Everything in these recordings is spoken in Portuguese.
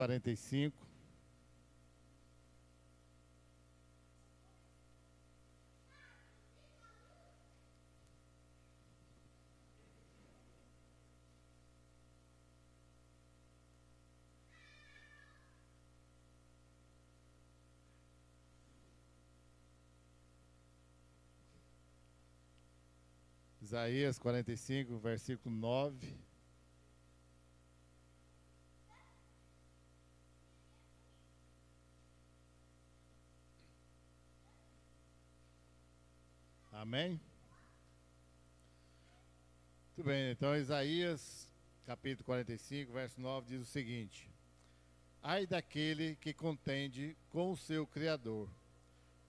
45. Isaías 45, versículo 9. Amém? Muito bem, então Isaías, capítulo 45, verso 9, diz o seguinte: Ai daquele que contende com o seu Criador,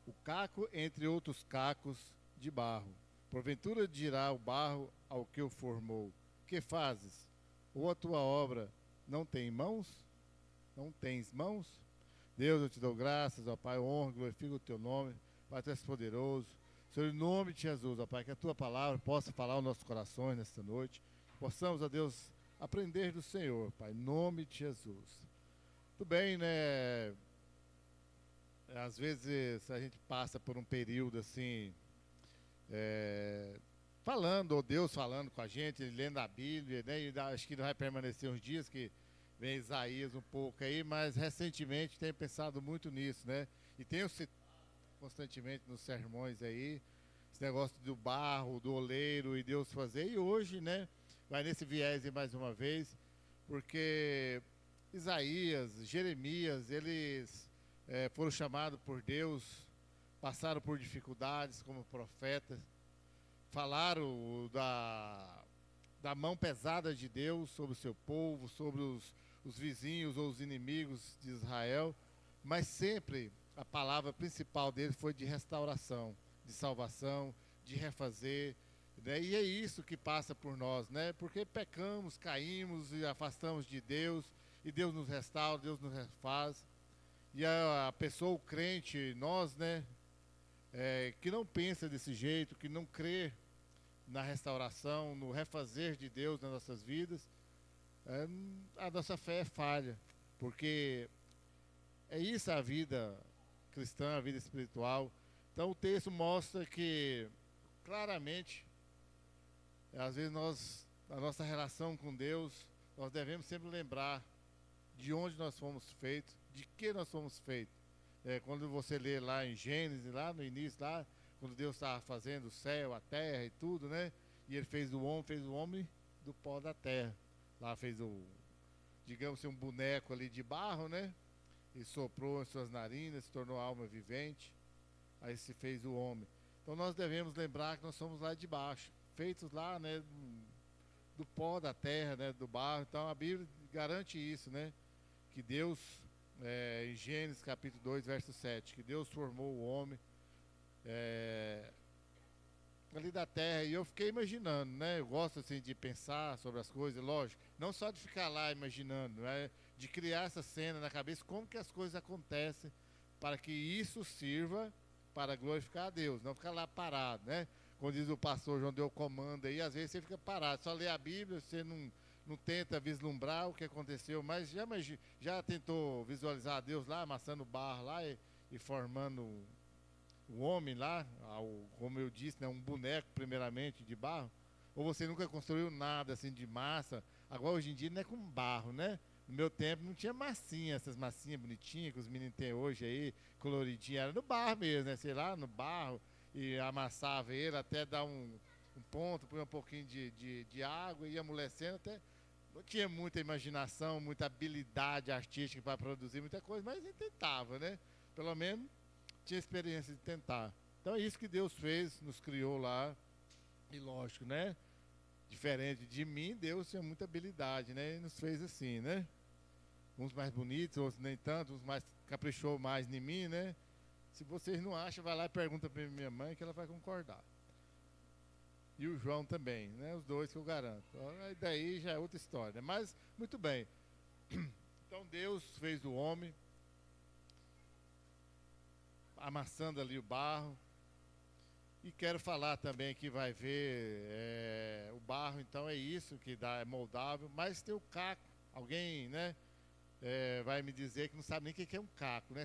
o caco entre outros cacos de barro. Porventura dirá o barro ao que o formou: Que fazes? Ou a tua obra não tem mãos? Não tens mãos? Deus, eu te dou graças, ó Pai, honra, glorifico o teu nome, Pai, tu és poderoso. Senhor, em nome de Jesus, ó Pai, que a tua palavra possa falar aos nossos corações nesta noite. Possamos, ó Deus, aprender do Senhor, Pai, em nome de Jesus. Tudo bem, né? Às vezes a gente passa por um período assim, falando, ou Deus falando com a gente, lendo a Bíblia, né? E acho que vai permanecer uns dias que vem Isaías um pouco aí, mas recentemente tenho pensado muito nisso, né? E tenho citado constantemente nos sermões aí, esse negócio do barro, do oleiro e Deus fazer. E hoje, né, vai nesse viés aí mais uma vez, porque Isaías, Jeremias, eles foram chamados por Deus, passaram por dificuldades como profetas, falaram da mão pesada de Deus sobre o seu povo, sobre os vizinhos ou os inimigos de Israel, mas sempre a palavra principal dele foi de restauração, de salvação, de refazer, né? E é isso que passa por nós, né? Porque pecamos, caímos e afastamos de Deus, e Deus nos restaura, Deus nos refaz. E a pessoa, o crente, nós, né, que não pensa desse jeito, que não crê na restauração, no refazer de Deus nas nossas vidas, a nossa fé é falha, porque é isso a vida cristã, a vida espiritual. Então o texto mostra que, claramente, às vezes a nossa relação com Deus, nós devemos sempre lembrar de onde nós fomos feitos, de que nós fomos feitos. Quando você lê lá em Gênesis, lá no início, lá, quando Deus estava fazendo o céu, a terra e tudo, né? E ele fez o homem do pó da terra. Lá fez digamos assim, um boneco ali de barro, né? E soprou em suas narinas, se tornou alma vivente. Aí se fez o homem. Então nós devemos lembrar que nós somos lá de baixo, feitos lá, né, do pó da terra, né, do barro. Então a Bíblia garante isso, né? Que Deus, em Gênesis capítulo 2, verso 7, que Deus formou o homem ali da terra. E eu fiquei imaginando, né? Eu gosto assim de pensar sobre as coisas, lógico, não só de ficar lá imaginando, né? De criar essa cena na cabeça, como que as coisas acontecem, para que isso sirva para glorificar a Deus, não ficar lá parado, né? Como diz o pastor João, deu comando aí, às vezes você fica parado, só lê a Bíblia, você não tenta vislumbrar o que aconteceu, mas já tentou visualizar Deus lá, amassando barro lá e formando o homem lá, como eu disse, né, um boneco primeiramente de barro? Ou você nunca construiu nada assim de massa? Agora hoje em dia não é com barro, né? No meu tempo não tinha massinha, essas massinhas bonitinhas que os meninos têm hoje aí, coloridinha, era no barro mesmo, né? Sei lá, no barro, e amassava ele até dar um ponto, põe um pouquinho de água e ia amolecendo até. Não tinha muita imaginação, muita habilidade artística para produzir muita coisa, mas ele tentava, né? Pelo menos tinha experiência de tentar. Então é isso que Deus fez, nos criou lá. E lógico, né? Diferente de mim, Deus tinha muita habilidade, né? E nos fez assim, né? Uns mais bonitos, outros nem tanto, uns mais caprichou mais em mim, né? Se vocês não acham, vai lá e pergunta para minha mãe que ela vai concordar. E o João também, né? Os dois que eu garanto. Aí daí já é outra história. Mas, muito bem. Então Deus fez o homem, amassando ali o barro. E quero falar também que vai ver o barro, então é isso que dá, é moldável, mas tem o caco. Alguém, né, vai me dizer que não sabe nem o que é um caco, né?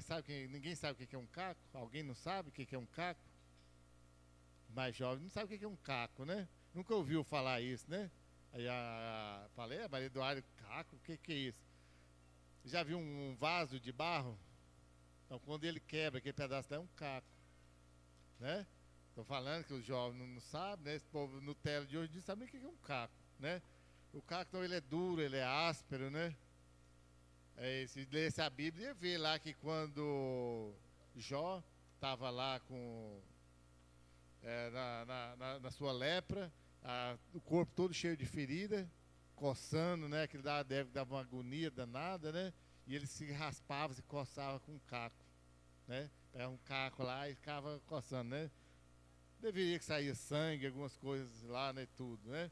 Ninguém sabe o que é um caco? Alguém não sabe o que é um caco? Mais jovem não sabe o que é um caco, né? Nunca ouviu falar isso, né? Aí falei, Maria Eduarda, caco, o que é isso? Já viu um vaso de barro? Então, quando ele quebra, aquele pedaço lá é um caco, né? Estou falando que os jovens não sabem, né? Esse povo Nutella de hoje não sabe nem o que é um caco, né? O caco, então, ele é duro, ele é áspero, né? Se lesse a Bíblia, ia ver lá que quando Jó estava lá na sua lepra, o corpo todo cheio de ferida, coçando, né? Que deve dar uma agonia danada, né? E ele se raspava, se coçava com um caco, né? Pegava um caco lá e ficava coçando, né? Deveria que sair sangue, algumas coisas lá, né? Tudo, né?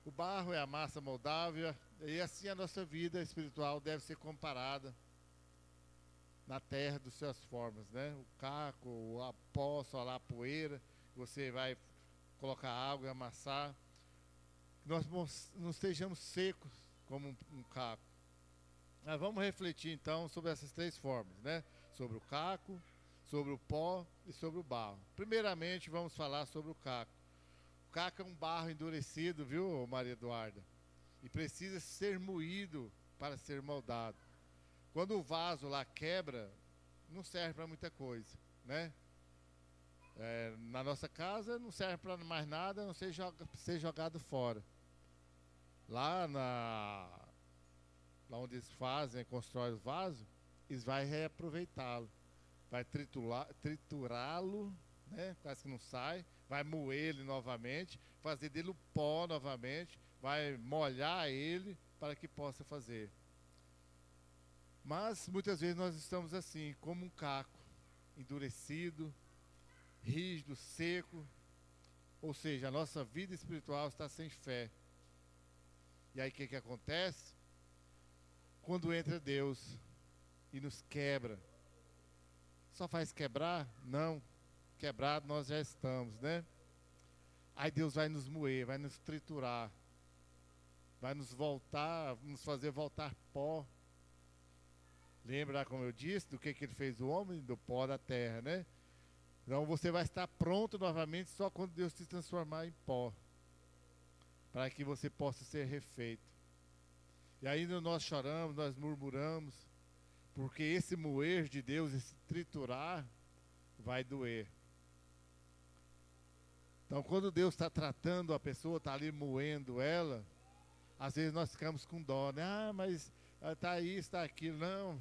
O barro é a massa moldável, e assim a nossa vida espiritual deve ser comparada na terra dos suas formas, né? O caco, o pó, solar, a poeira, você vai colocar água e amassar. Que nós não estejamos secos como um caco. Mas vamos refletir então sobre essas três formas, né? Sobre o caco, sobre o pó e sobre o barro. Primeiramente, vamos falar sobre o caco. O caco é um barro endurecido, viu, Maria Eduarda? E precisa ser moído para ser moldado. Quando o vaso lá quebra, não serve para muita coisa, né? Na nossa casa não serve para mais nada, a não ser ser jogado fora. Lá onde eles fazem, constroem o vaso, eles vão reaproveitá-lo. Vai triturá-lo, né? Quase que não sai. Vai moer ele novamente, fazer dele o pó novamente, vai molhar ele para que possa fazer. Mas muitas vezes nós estamos assim, como um caco, endurecido, rígido, seco, ou seja, a nossa vida espiritual está sem fé. E aí o que acontece? Quando entra Deus e nos quebra, só faz quebrar? Não, quebrado nós já estamos, né? Aí Deus vai nos moer, vai nos triturar, vai nos fazer voltar pó. Lembra, como eu disse, do que ele fez o homem? Do pó da terra, né? Então você vai estar pronto novamente só quando Deus te transformar em pó, para que você possa ser refeito. E ainda nós choramos, nós murmuramos, porque esse moer de Deus, esse triturar, vai doer. Então quando Deus está tratando a pessoa, está ali moendo ela, às vezes nós ficamos com dó, né? Mas está isso, está aquilo. Não.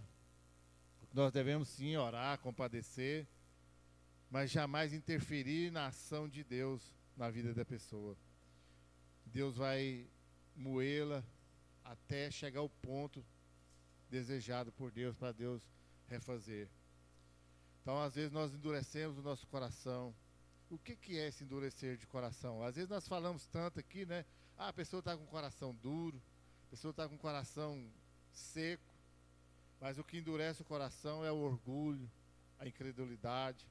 Nós devemos sim orar, compadecer, mas jamais interferir na ação de Deus na vida da pessoa. Deus vai moê-la até chegar ao ponto desejado por Deus, para Deus refazer. Então, às vezes, nós endurecemos o nosso coração. O que é esse endurecer de coração? Às vezes nós falamos tanto aqui, né? A pessoa está com o coração duro, a pessoa está com o coração seco, mas o que endurece o coração é o orgulho, a incredulidade,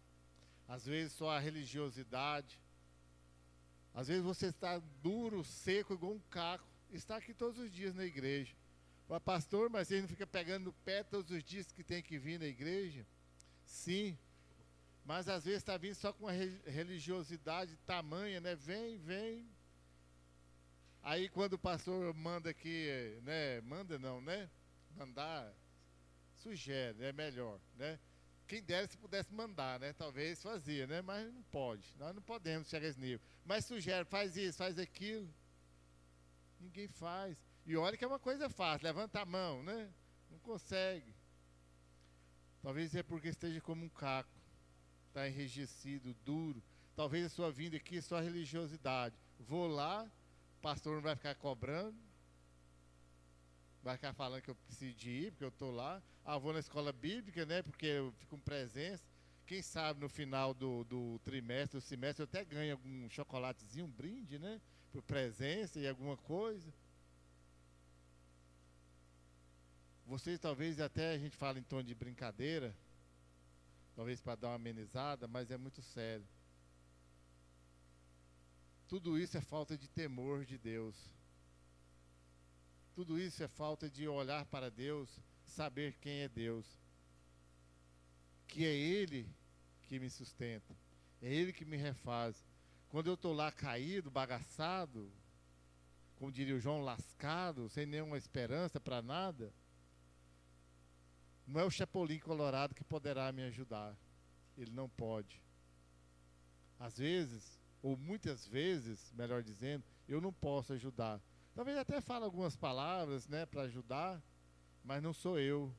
às vezes só a religiosidade. Às vezes você está duro, seco, igual um caco, está aqui todos os dias na igreja. Mas, pastor, mas você não fica pegando no pé todos os dias que tem que vir na igreja? Sim, mas às vezes está vindo só com uma religiosidade tamanha, né? Vem. Aí quando o pastor manda aqui, né? Manda não, né? Mandar, sugere, é melhor, né? Quem dera se pudesse mandar, né? Talvez fazia, né? Mas não pode, nós não podemos chegar a esse nível. Mas sugere, faz isso, faz aquilo. Ninguém faz. E olha que é uma coisa fácil, levanta a mão, né? Não consegue. Talvez é porque esteja como um caco, está enrijecido, duro. Talvez a sua vinda aqui é só religiosidade. Vou lá, o pastor não vai ficar cobrando, vai ficar falando que eu preciso de ir, porque eu estou lá. Vou na escola bíblica, né? Porque eu fico com presença. Quem sabe no final do trimestre, do semestre, eu até ganho algum chocolatezinho, um brinde, né? Por presença e alguma coisa. Vocês talvez até a gente fala em tom de brincadeira, talvez para dar uma amenizada, mas é muito sério. Tudo isso é falta de temor de Deus. Tudo isso é falta de olhar para Deus saber quem é Deus. Que é Ele que me sustenta. É Ele que me refaz. Quando eu estou lá caído, bagaçado, como diria o João, lascado, sem nenhuma esperança para nada, não é o Chapolin Colorado que poderá me ajudar. Ele não pode. Às vezes, ou muitas vezes, melhor dizendo, eu não posso ajudar. Talvez até fale algumas palavras, né, para ajudar, mas não sou eu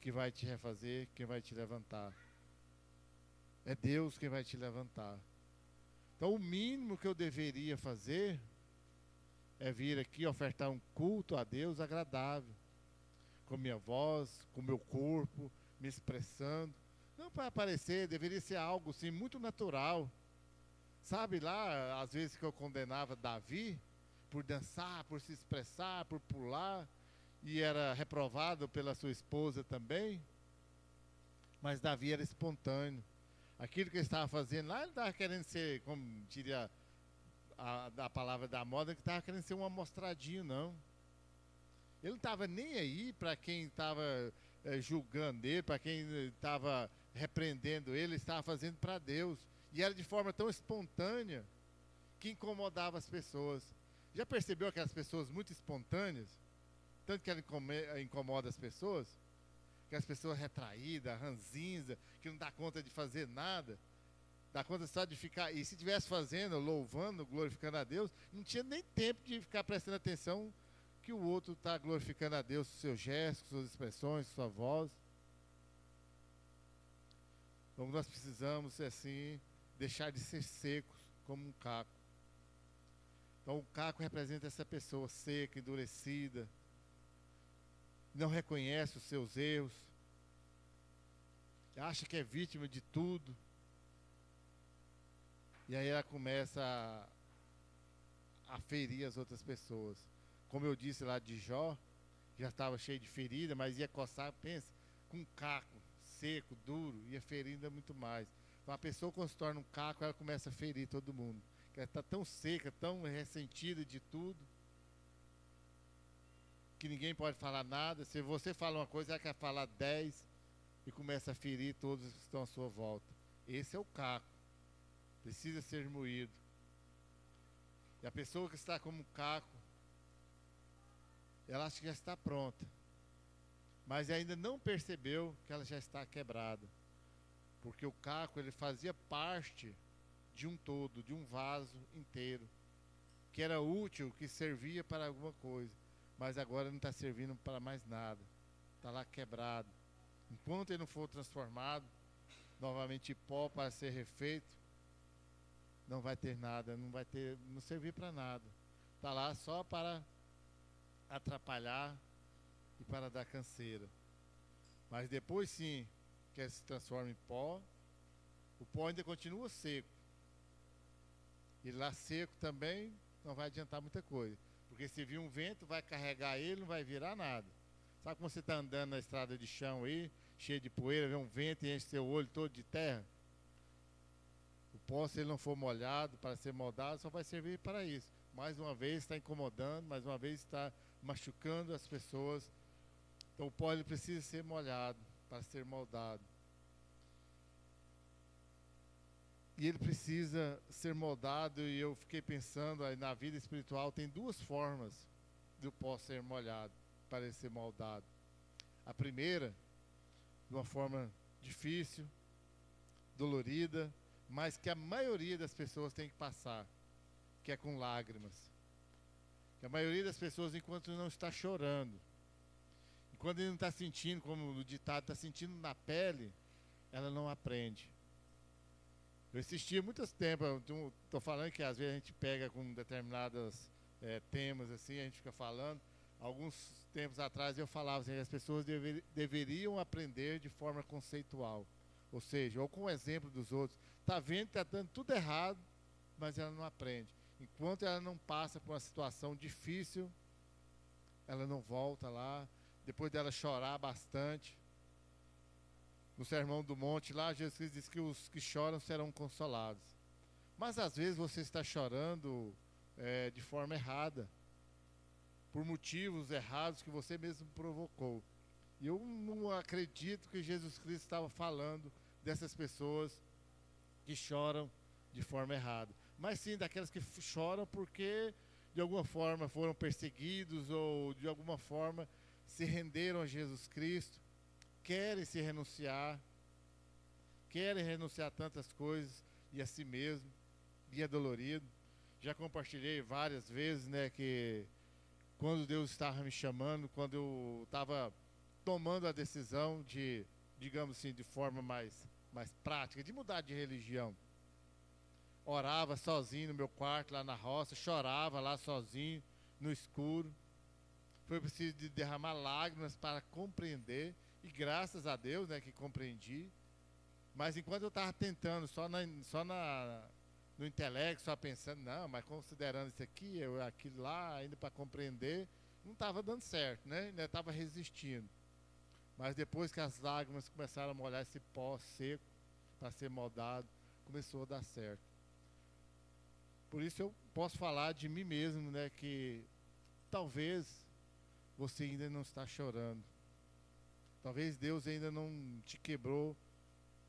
que vai te refazer, quem vai te levantar. É Deus quem vai te levantar. Então, o mínimo que eu deveria fazer é vir aqui ofertar um culto a Deus agradável, com minha voz, com meu corpo, me expressando. Não para aparecer, deveria ser algo assim, muito natural. Sabe lá, às vezes que eu condenava Davi, por dançar, por se expressar, por pular, e era reprovado pela sua esposa também, mas Davi era espontâneo. Aquilo que ele estava fazendo lá, ele estava querendo ser, como diria a palavra da moda, que estava querendo ser um amostradinho, não. Ele não estava nem aí para quem estava julgando ele, para quem estava repreendendo ele estava fazendo para Deus. E era de forma tão espontânea que incomodava as pessoas. Já percebeu aquelas pessoas muito espontâneas? Tanto que ela incomoda as pessoas? Aquelas pessoas retraídas, ranzinza, que não dá conta de fazer nada, dá conta só de ficar. E se estivesse fazendo, louvando, glorificando a Deus, não tinha nem tempo de ficar prestando atenção que o outro está glorificando a Deus com seus gestos, com suas expressões, com sua voz. Então nós precisamos, assim, deixar de ser secos como um caco. Então o caco representa essa pessoa seca, endurecida, não reconhece os seus erros, acha que é vítima de tudo, e aí ela começa a ferir as outras pessoas. Como eu disse lá de Jó, já estava cheio de ferida, mas ia coçar, pensa, com um caco seco, duro, ia ferir ainda muito mais. Então a pessoa, quando se torna um caco, ela começa a ferir todo mundo. Ela está tão seca, tão ressentida de tudo, que ninguém pode falar nada. Se você fala uma coisa, ela quer falar 10 e começa a ferir todos que estão à sua volta. Esse é o caco. Precisa ser moído. E a pessoa que está como um caco, ela acha que já está pronta, mas ainda não percebeu que ela já está quebrada. Porque o caco, ele fazia parte de um todo, de um vaso inteiro, que era útil, que servia para alguma coisa. Mas agora não está servindo para mais nada. Está lá quebrado. Enquanto ele não for transformado novamente em pó para ser refeito, não vai ter nada, não servir para nada. Está lá só para atrapalhar e para dar canseira. Mas depois sim, que ele se transforma em pó, o pó ainda continua seco. E lá seco também não vai adiantar muita coisa. Porque se vir um vento, vai carregar ele, não vai virar nada. Sabe quando você está andando na estrada de chão aí, cheio de poeira, vem um vento e enche seu olho todo de terra? O pó, se ele não for molhado para ser moldado, só vai servir para isso. Mais uma vez está incomodando, mais uma vez está machucando as pessoas. Então o pó, ele precisa ser molhado para ser moldado. E ele precisa ser moldado, e eu fiquei pensando, aí na vida espiritual tem duas formas do pó ser molhado, para ele ser moldado. A primeira, de uma forma difícil, dolorida, mas que a maioria das pessoas tem que passar, que é com lágrimas. Que a maioria das pessoas, enquanto não está chorando, enquanto ele não está sentindo, como o ditado, está sentindo na pele, ela não aprende. Eu assisti há muitos tempos, estou falando que às vezes a gente pega com determinados temas assim, a gente fica falando. Alguns tempos atrás eu falava assim, que as pessoas deveriam aprender de forma conceitual. Ou seja, ou com o exemplo dos outros. Está vendo que está dando tudo errado, mas ela não aprende. Enquanto ela não passa por uma situação difícil, ela não volta lá. Depois dela chorar bastante. No Sermão do Monte, lá Jesus diz que os que choram serão consolados. Mas às vezes você está chorando de forma errada, por motivos errados que você mesmo provocou. E eu não acredito que Jesus Cristo estava falando dessas pessoas que choram de forma errada, mas sim daquelas que choram porque de alguma forma foram perseguidos ou de alguma forma se renderam a Jesus Cristo, querem se renunciar, querem renunciar a tantas coisas e a si mesmo, e é dolorido. Já compartilhei várias vezes, né, que quando Deus estava me chamando, quando eu estava tomando a decisão de, digamos assim, de forma mais prática, de mudar de religião. Orava sozinho no meu quarto, lá na roça, chorava lá sozinho, no escuro. Foi preciso de derramar lágrimas para compreender, e graças a Deus, né, que compreendi. Mas enquanto eu estava tentando, no intelecto, só pensando, não, mas considerando isso aqui, aquilo lá, ainda para compreender, não estava dando certo, né? Ainda estava resistindo. Mas depois que as lágrimas começaram a molhar esse pó seco para ser moldado, começou a dar certo. Por isso eu posso falar de mim mesmo, né, que talvez você ainda não está chorando. Talvez Deus ainda não te quebrou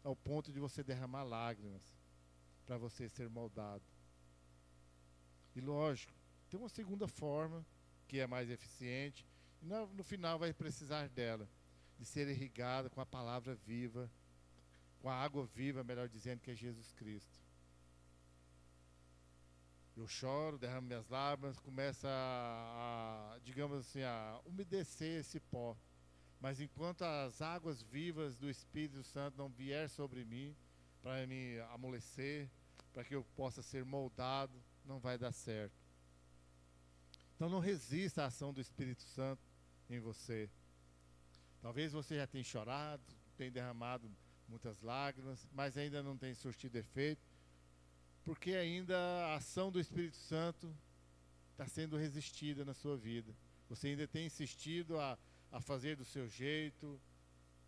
ao ponto de você derramar lágrimas para você ser moldado. E lógico, tem uma segunda forma que é mais eficiente, e no final vai precisar dela, de ser irrigada com a palavra viva, com a água viva, melhor dizendo, que é Jesus Cristo. Eu choro, derramo minhas lágrimas, começa digamos assim, a umedecer esse pó. Mas enquanto as águas vivas do Espírito Santo não vier sobre mim, para me amolecer, para que eu possa ser moldado, não vai dar certo. Então não resista à ação do Espírito Santo em você. Talvez você já tenha chorado, tenha derramado muitas lágrimas, mas ainda não tem surtido efeito, porque ainda a ação do Espírito Santo está sendo resistida na sua vida. Você ainda tem insistido a fazer do seu jeito,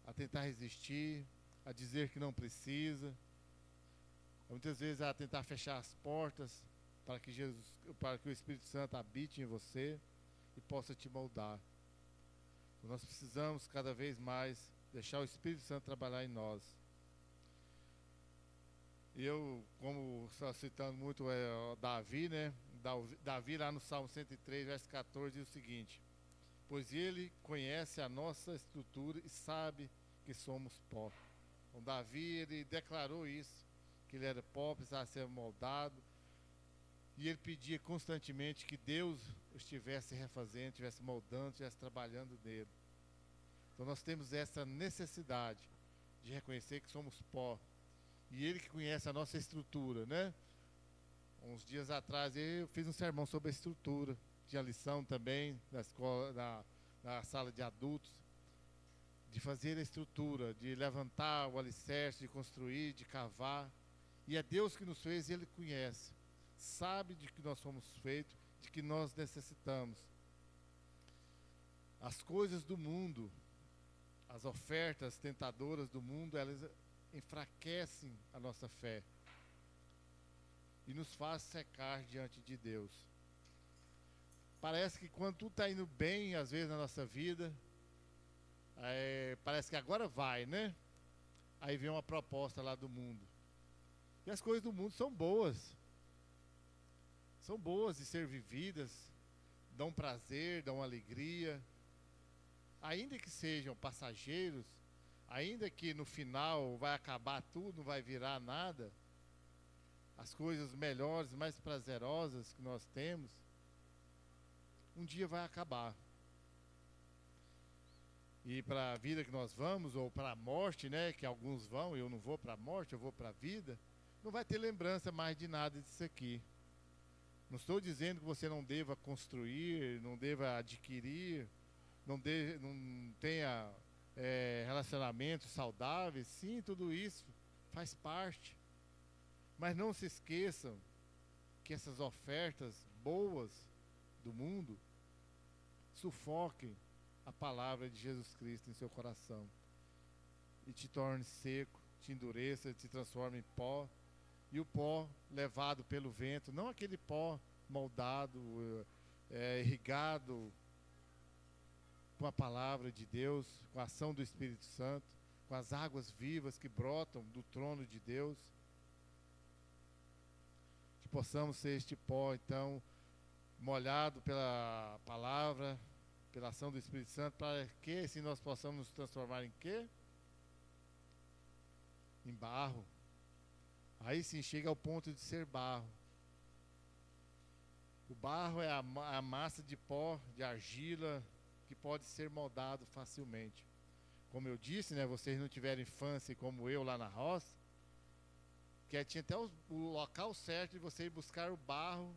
a tentar resistir, a dizer que não precisa, muitas vezes a tentar fechar as portas para que o Espírito Santo habite em você e possa te moldar. Então nós precisamos cada vez mais deixar o Espírito Santo trabalhar em nós. Eu, como só citando muito Davi, né? Davi lá no Salmo 103, verso 14, diz o seguinte: pois ele conhece a nossa estrutura e sabe que somos pó. Então Davi, ele declarou isso, que ele era pó, precisava ser moldado, e ele pedia constantemente que Deus estivesse refazendo, estivesse moldando, estivesse trabalhando nele. Então nós temos essa necessidade de reconhecer que somos pó, e ele que conhece a nossa estrutura, né? Uns dias atrás eu fiz um sermão sobre a estrutura, tinha lição também na escola, na sala de adultos, de fazer a estrutura, de levantar o alicerce, de construir, de cavar. E é Deus que nos fez e Ele conhece, sabe de que nós somos feitos, de que nós necessitamos. As coisas do mundo, as ofertas tentadoras do mundo, elas enfraquecem a nossa fé e nos faz secar diante de Deus. Parece que quando tudo está indo bem, às vezes na nossa vida, parece que agora vai, né? Aí vem uma proposta lá do mundo. E as coisas do mundo são boas de ser vividas, dão prazer, dão alegria, ainda que sejam passageiros, ainda que no final vai acabar tudo, não vai virar nada, as coisas melhores, mais prazerosas que nós temos, um dia vai acabar. E para a vida que nós vamos, ou para a morte, né, que alguns vão, eu não vou para a morte, eu vou para a vida, não vai ter lembrança mais de nada disso aqui. Não estou dizendo que você não deva construir, não deva adquirir, não tenha relacionamentos saudáveis. Sim, tudo isso faz parte. Mas não se esqueçam que essas ofertas boas do mundo sufoquem a palavra de Jesus Cristo em seu coração e te torne seco, te endureça, te transforme em pó, e o pó levado pelo vento, não aquele pó moldado, irrigado, com a palavra de Deus, com a ação do Espírito Santo, com as águas vivas que brotam do trono de Deus. Que possamos ser este pó, então, molhado pela palavra, pela ação do Espírito Santo, para que assim nós possamos nos transformar em quê? Em barro. Aí sim chega ao ponto de ser barro. O barro é a massa de pó, de argila, que pode ser moldado facilmente. Como eu disse, né, vocês não tiveram infância como eu lá na roça, que tinha até o local certo de você ir buscar o barro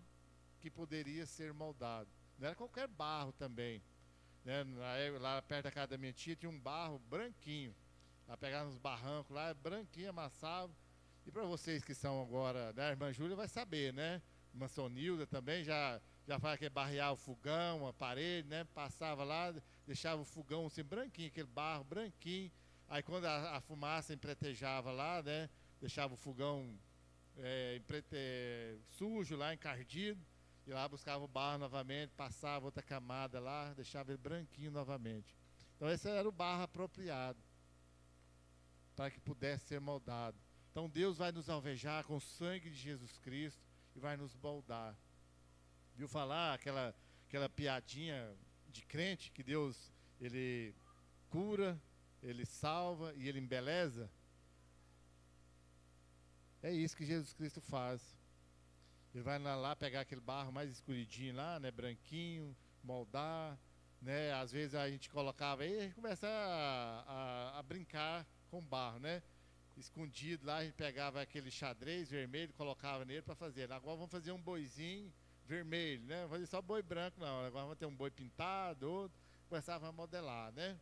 que poderia ser moldado. Não era qualquer barro também. Né? Lá perto da casa da minha tia tinha um barro branquinho. Lá pegava nos barrancos lá, branquinho, amassava. E para vocês que são agora, né, a irmã Júlia vai saber, né? A irmã Sonilda também já faz aquele barrear o fogão, a parede, né? Passava lá, deixava o fogão assim branquinho, aquele barro branquinho. Aí quando a fumaça empretejava lá, né? Deixava o fogão sujo lá, encardido. E lá buscava o barro novamente, passava outra camada lá, deixava ele branquinho novamente. Então esse era o barro apropriado, para que pudesse ser moldado. Então Deus vai nos alvejar com o sangue de Jesus Cristo e vai nos moldar. Viu falar aquela piadinha de crente que Deus, Ele cura, Ele salva e Ele embeleza? É isso que Jesus Cristo faz. Ele vai lá pegar aquele barro mais escuridinho lá, né, branquinho, moldar, né? Às vezes a gente colocava aí, a gente começa a brincar com barro, né? Escondido lá, a gente pegava aquele xadrez vermelho, colocava nele para fazer. Agora vamos fazer um boizinho vermelho, né? Não fazer só boi branco, não. Agora vamos ter um boi pintado, outro. Começava a modelar, né?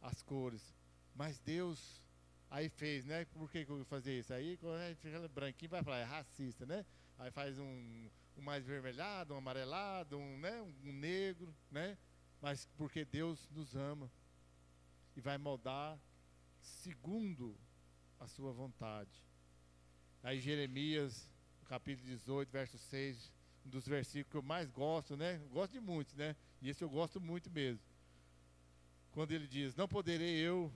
As cores. Mas Deus aí fez, né? Por que eu fazer isso? Aí, quando a gente fica branquinho, vai falar, é racista, né? Aí faz um mais vermelhado, um amarelado, né? um negro, né? Mas porque Deus nos ama e vai moldar segundo a sua vontade. Aí Jeremias, capítulo 18, verso 6, um dos versículos que eu mais gosto, né? Eu gosto de muitos, né? E esse eu gosto muito mesmo. Quando ele diz, não poderei eu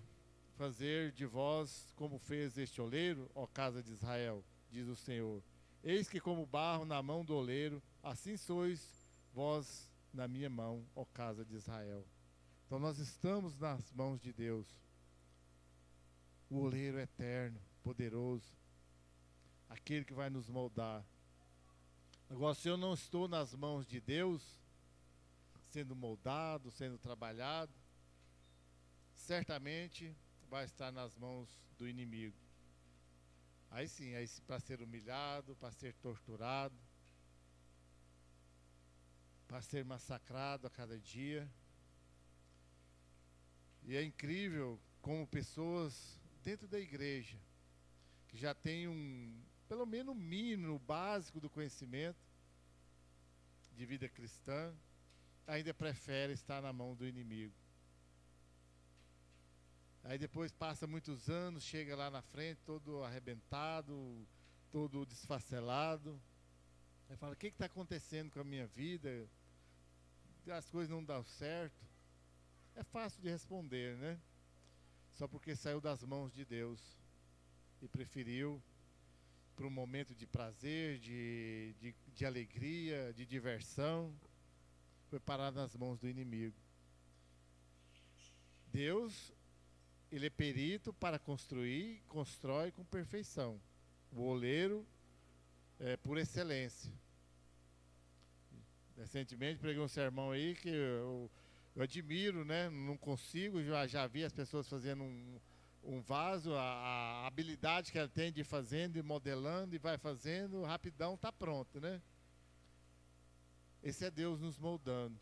fazer de vós como fez este oleiro, ó casa de Israel, diz o Senhor. Eis que como barro na mão do oleiro, assim sois vós na minha mão, ó casa de Israel. Então nós estamos nas mãos de Deus. O oleiro eterno, poderoso, aquele que vai nos moldar. Agora, se eu não estou nas mãos de Deus, sendo moldado, sendo trabalhado, certamente vai estar nas mãos do inimigo. Aí sim, aí para ser humilhado, para ser torturado, para ser massacrado a cada dia. E é incrível como pessoas dentro da igreja, que já tem pelo menos um mínimo básico do conhecimento de vida cristã, ainda prefere estar na mão do inimigo. Aí depois passa muitos anos, chega lá na frente todo arrebentado, todo desfacelado. Aí fala, o que está acontecendo com a minha vida? As coisas não dão certo. É fácil de responder, né? Só porque saiu das mãos de Deus e preferiu para um momento de prazer, de alegria, de diversão, foi parar nas mãos do inimigo. Deus, Ele é perito para construir, constrói com perfeição. O oleiro é por excelência. Recentemente preguei um sermão aí que eu admiro, né? Não consigo, já vi as pessoas fazendo um vaso, a habilidade que ela tem de ir fazendo e modelando e vai fazendo, rapidão está pronto, né? Esse é Deus nos moldando.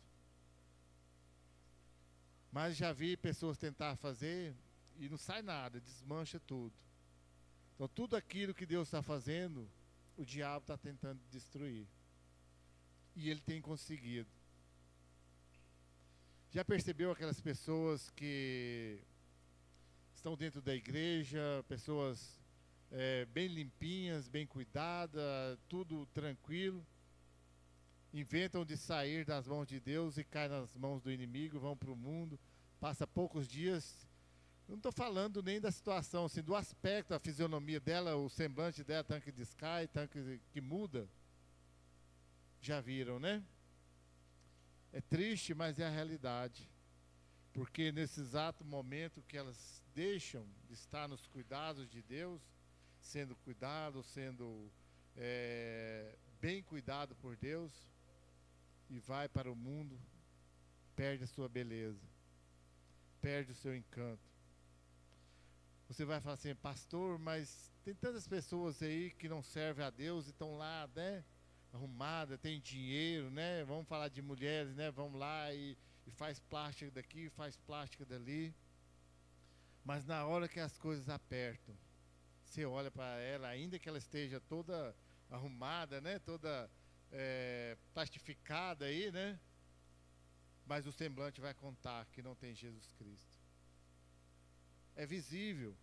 Mas já vi pessoas tentar fazer e não sai nada, desmancha tudo. Então tudo aquilo que Deus está fazendo, o diabo está tentando destruir. E ele tem conseguido. Já percebeu aquelas pessoas que estão dentro da igreja, pessoas bem limpinhas, bem cuidadas, tudo tranquilo, inventam de sair das mãos de Deus e caem nas mãos do inimigo, vão para o mundo, passa poucos dias. Não estou falando nem da situação, assim, do aspecto, a fisionomia dela, o semblante dela, tanque de Sky, tanque que muda. Já viram, né? É triste, mas é a realidade. Porque nesse exato momento que elas deixam de estar nos cuidados de Deus, sendo cuidado, sendo bem cuidado por Deus, e vai para o mundo, perde a sua beleza, perde o seu encanto. Você vai falar assim, pastor, mas tem tantas pessoas aí que não servem a Deus e estão lá, né, arrumada, tem dinheiro, né, vamos falar de mulheres, né, vamos lá e faz plástica daqui, faz plástica dali. Mas na hora que as coisas apertam, você olha para ela, ainda que ela esteja toda arrumada, né, toda plastificada aí, né, mas o semblante vai contar que não tem Jesus Cristo. É visível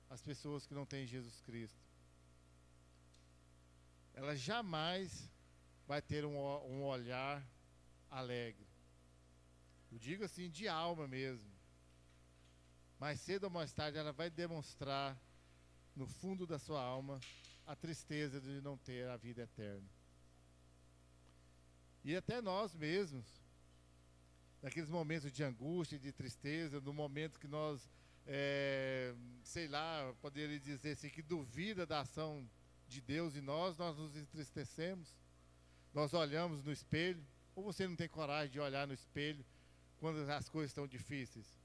as pessoas que não têm Jesus Cristo. Ela jamais vai ter um olhar alegre. Eu digo assim, de alma mesmo. Mais cedo ou mais tarde ela vai demonstrar no fundo da sua alma a tristeza de não ter a vida eterna. E até nós mesmos, naqueles momentos de angústia, de tristeza, no momento que nós, sei lá, poderia dizer assim, que duvida da ação de Deus em nós nos entristecemos. Nós olhamos no espelho, ou você não tem coragem de olhar no espelho quando as coisas estão difíceis?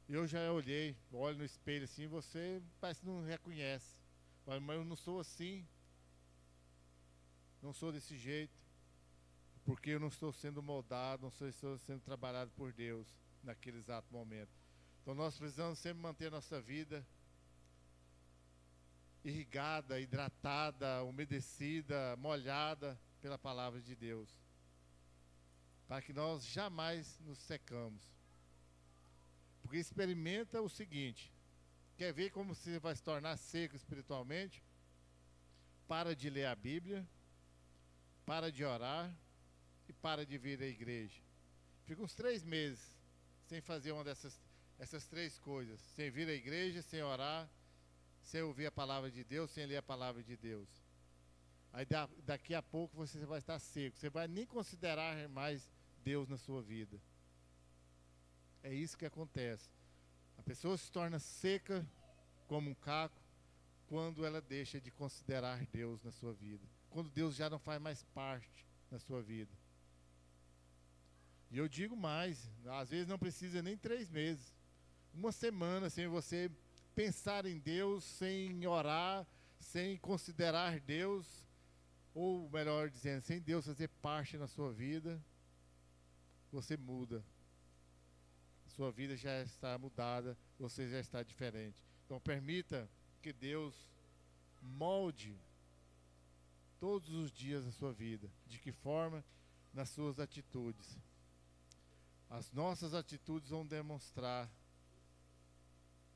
Eu já olhei, olho no espelho assim, você parece que não reconhece. Mas eu não sou assim, não sou desse jeito, porque eu não estou sendo moldado, não estou sendo trabalhado por Deus naquele exato momento. Então nós precisamos sempre manter a nossa vida irrigada, hidratada, umedecida, molhada pela palavra de Deus, para que nós jamais nos secamos. Porque experimenta o seguinte: quer ver como você vai se tornar seco espiritualmente? Para de ler a Bíblia, para de orar e para de vir à igreja. Fica uns 3 meses sem fazer uma essas 3 coisas, sem vir à igreja, sem orar, sem ouvir a palavra de Deus, sem ler a palavra de Deus. Aí daqui a pouco você vai estar seco, você vai nem considerar mais Deus na sua vida. É isso que acontece. A pessoa se torna seca como um caco quando ela deixa de considerar Deus na sua vida, quando Deus já não faz mais parte na sua vida. E eu digo mais, às vezes não precisa nem 3 meses, 1 semana sem você pensar em Deus, sem orar, sem considerar Deus, ou melhor dizendo, sem Deus fazer parte na sua vida, você muda. Sua vida já está mudada, você já está diferente. Então permita que Deus molde todos os dias da sua vida. De que forma? Nas suas atitudes. As nossas atitudes vão demonstrar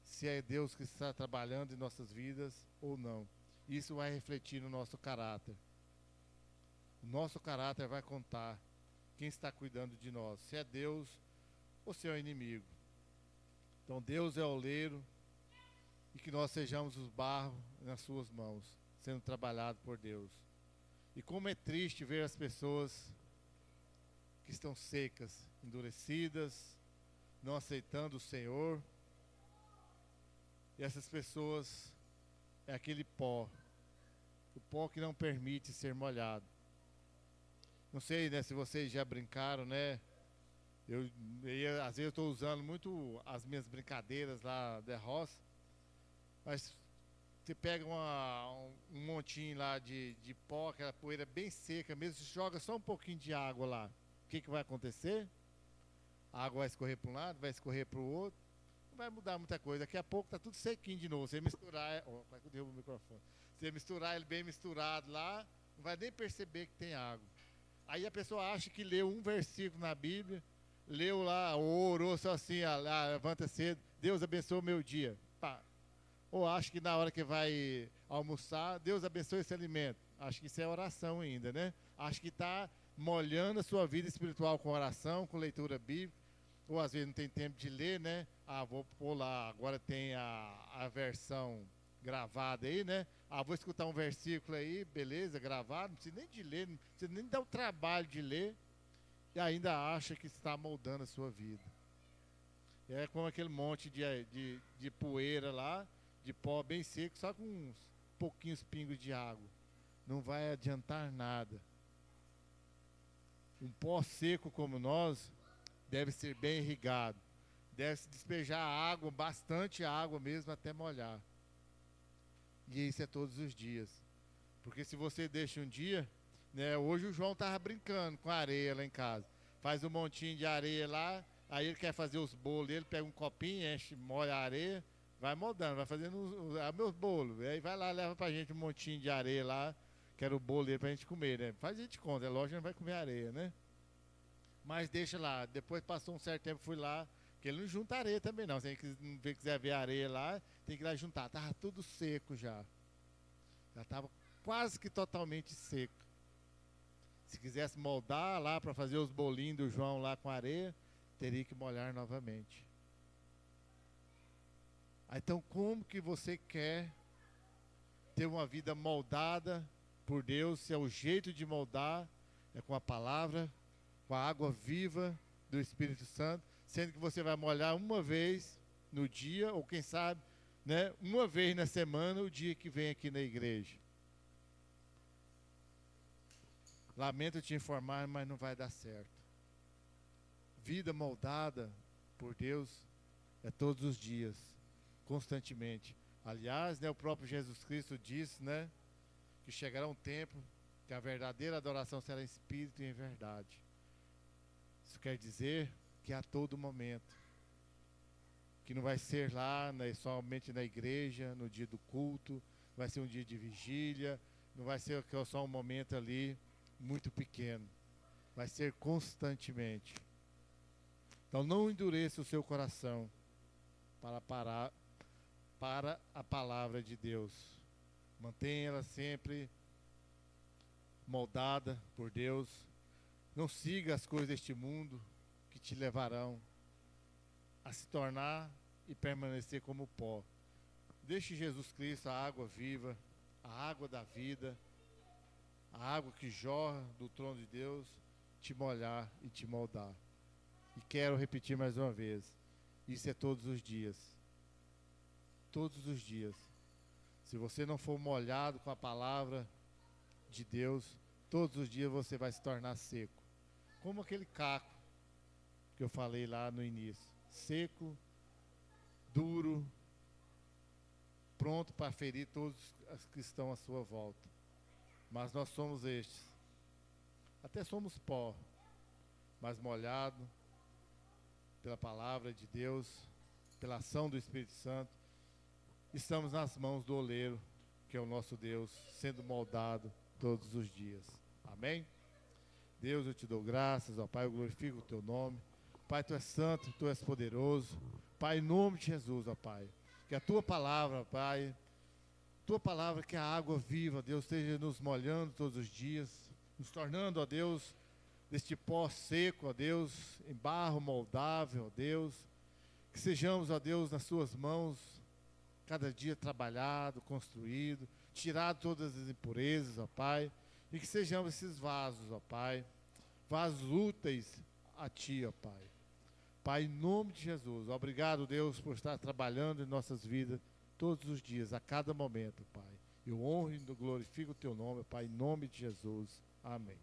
se é Deus que está trabalhando em nossas vidas ou não. Isso vai refletir no nosso caráter. O nosso caráter vai contar quem está cuidando de nós, se é Deus ou se é o inimigo. Então Deus é o oleiro e que nós sejamos os barros nas suas mãos, sendo trabalhado por Deus. E como é triste ver as pessoas que estão secas, endurecidas, não aceitando o Senhor. E essas pessoas é aquele pó, o pó que não permite ser molhado. Não sei, né, se vocês já brincaram, né? Às vezes eu estou usando muito as minhas brincadeiras lá da roça, mas você pega um montinho lá de pó, aquela poeira bem seca mesmo, você joga só um pouquinho de água lá. O que vai acontecer? A água vai escorrer para um lado, vai escorrer para o outro, não vai mudar muita coisa. Daqui a pouco está tudo sequinho de novo. Você misturar, vai que eu derrubo o microfone. Você misturar ele bem misturado lá, não vai nem perceber que tem água. Aí a pessoa acha que leu um versículo na Bíblia, leu lá, orou só assim, levanta cedo, Deus abençoe o meu dia. Pá. Ou acha que na hora que vai almoçar, Deus abençoe esse alimento. Acho que isso é oração ainda, né? Acho que está molhando a sua vida espiritual com oração, com leitura bíblica. Ou às vezes não tem tempo de ler, né? Ah, vou pôr lá, agora tem a versão gravada aí, né? Ah, vou escutar um versículo aí, beleza, gravado, não precisa nem de ler, não precisa nem dar o trabalho de ler, e ainda acha que está moldando a sua vida. É como aquele monte de poeira lá, de pó bem seco, só com uns pouquinhos pingos de água. Não vai adiantar nada. Um pó seco como nós deve ser bem irrigado. Deve-se despejar água, bastante água mesmo, até molhar. E isso é todos os dias. Porque se você deixa um dia, né, hoje o João estava brincando com areia lá em casa. Faz um montinho de areia lá, aí ele quer fazer os bolos, ele pega um copinho, enche, molha a areia, vai moldando, vai fazendo meus bolos. Aí vai lá, leva pra gente um montinho de areia lá, que era o bolo dele pra gente comer, né? Faz a gente conta, é lógico que não vai comer areia, né? Mas deixa lá, depois passou um certo tempo, fui lá, porque ele não junta areia também não, se ele quiser ver areia lá, tem que ir lá juntar, tava tudo seco já estava quase que totalmente seco. Se quisesse moldar lá para fazer os bolinhos do João lá com areia, teria que molhar novamente. Então, como que você quer ter uma vida moldada por Deus? Se é o jeito de moldar, é com a palavra, com a água viva do Espírito Santo, sendo que você vai molhar uma vez no dia, ou quem sabe, né, uma vez na semana, o dia que vem aqui na igreja. Lamento te informar, mas não vai dar certo. Vida moldada por Deus é todos os dias, constantemente. Aliás, né, o próprio Jesus Cristo disse, né, que chegará um tempo que a verdadeira adoração será em espírito e em verdade. Isso quer dizer que a todo momento. Que não vai ser lá, né, somente na igreja, no dia do culto, vai ser um dia de vigília, não vai ser só um momento ali muito pequeno, vai ser constantemente. Então não endureça o seu coração para a palavra de Deus. Mantenha ela sempre moldada por Deus. Não siga as coisas deste mundo que te levarão a se tornar e permanecer como pó. Deixe Jesus Cristo, a água viva, a água da vida, a água que jorra do trono de Deus, te molhar e te moldar. E quero repetir mais uma vez, isso é todos os dias. Todos os dias. Se você não for molhado com a palavra de Deus, todos os dias você vai se tornar seco. Como aquele caco que eu falei lá no início. Seco, duro, pronto para ferir todos os que estão à sua volta. Mas nós somos estes. Até somos pó, mas molhado pela palavra de Deus, pela ação do Espírito Santo. Estamos nas mãos do oleiro, que é o nosso Deus, sendo moldado todos os dias. Amém? Deus, eu te dou graças, ó Pai, eu glorifico o teu nome. Pai, tu és santo, tu és poderoso. Pai, em nome de Jesus, ó Pai, que a tua palavra, Pai, tua palavra que é a água viva, Deus, esteja nos molhando todos os dias, nos tornando, ó Deus, deste pó seco, ó Deus, em barro moldável, ó Deus, que sejamos, ó Deus, nas suas mãos, cada dia trabalhado, construído, tirado todas as impurezas, ó Pai, e que sejamos esses vasos, ó Pai, vasos úteis a Ti, ó Pai. Pai, em nome de Jesus, obrigado, Deus, por estar trabalhando em nossas vidas todos os dias, a cada momento, Pai. Eu honro e glorifico o Teu nome, Pai, em nome de Jesus. Amém.